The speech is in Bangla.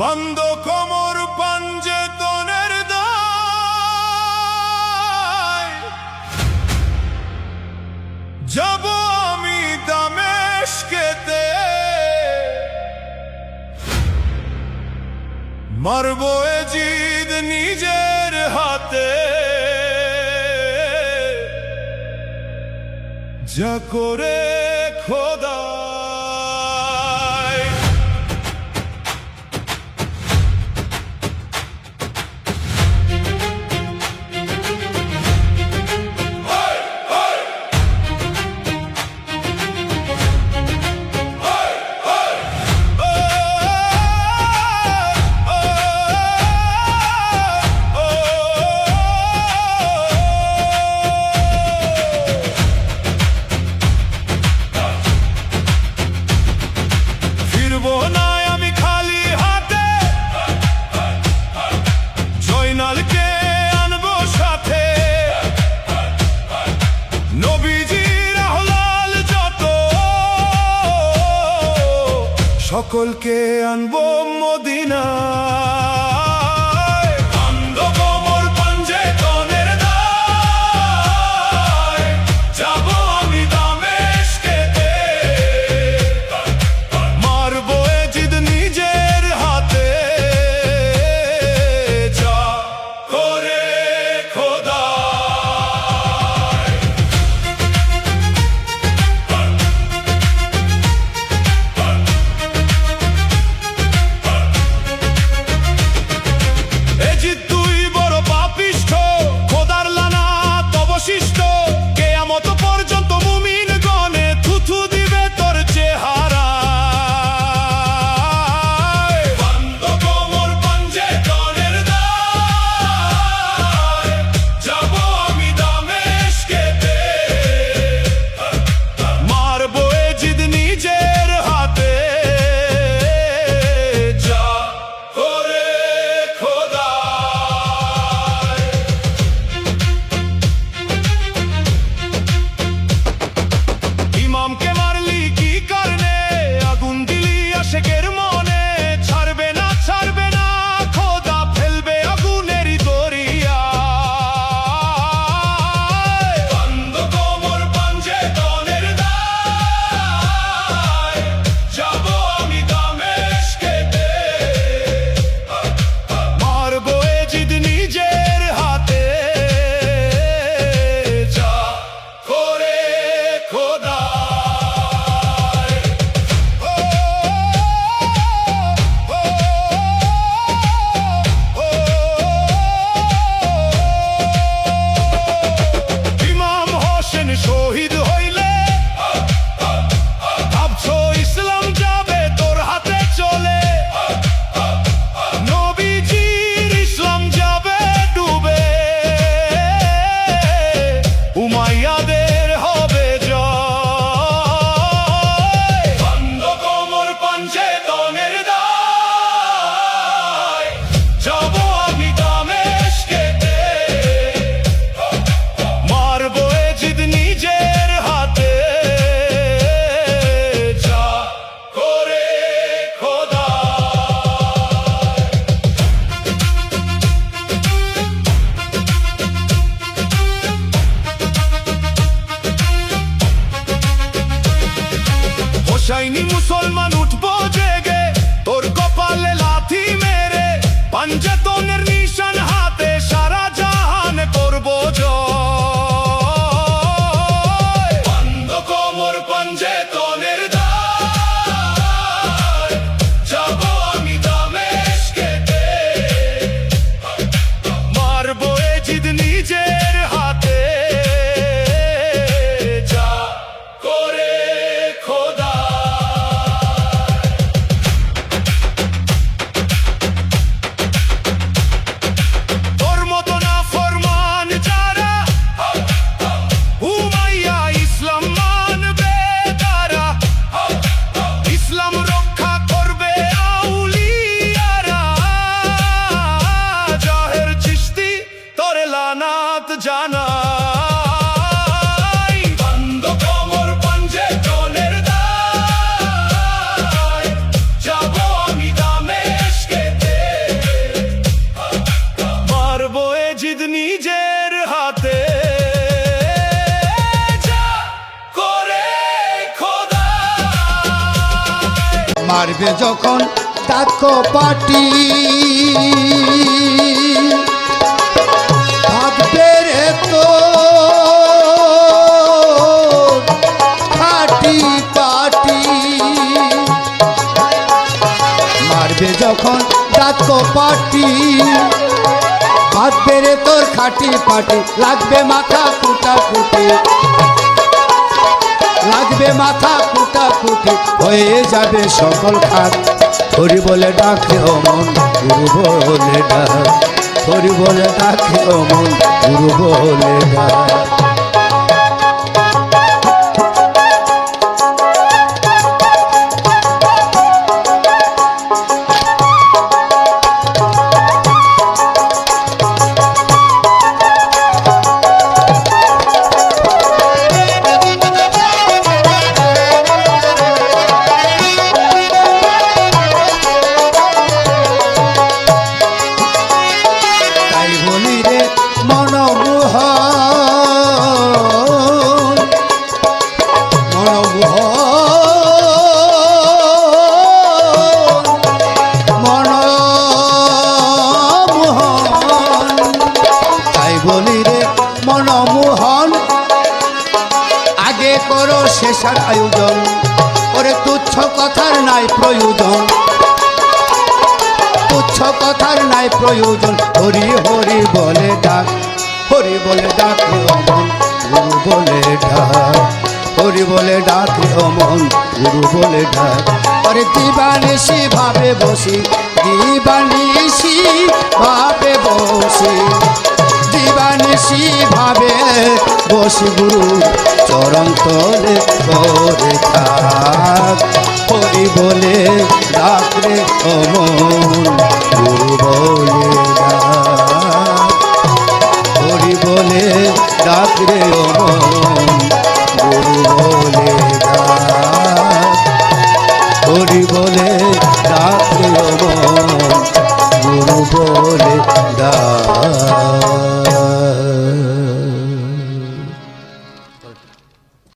বন্ধ কোমর পাঞ্জে তনের দায়, যাব আমি দামেস্কেতে, মারবো এ জিদ নিজের হাতে, যা করে খোদা। জয়নালকে আনবো সাথে, নবীজির আহলাল যত, সকলকে আনবো মদিনা। মারবে যখন ডাক পাটি থাকবে রে তো খাটি পাটি মারবে যখন ডাক পাটি থাকবে রে তোর খাটি পাটি লাগবে মাথা কুটা কুটি লাগবে মাথা কুটা কুটি হয়ে যাবে সকল খাত হরি বলে ডাকে ও মন গুরু বলে ডাক হরি বলে ডাকে ও মন গুরু বলে ডাক শেষার আয়োজন ওরে তুচ্ছ কথার নাই প্রয়োজন তুচ্ছ কথার নাই প্রয়োজন হরি হরি বলে ডাক হরি বলে ডাক অমন গুরু বলে ডাক হরি বলে ডাক অমন গুরু বলে ডাক ওরে দিবানিশি ভাবে বসি দিবানিশি ভাবে বসি দিবানিশি ভাবে বসি গুরু চরণ তলে করে থাক হরি বলে ডাক রে অমন গুরু বলে ডাক হরি বলে ডাক রে অমন গুরু বলে ডাক হরি বলে ডাক রে অমন গুরু বলে ডাক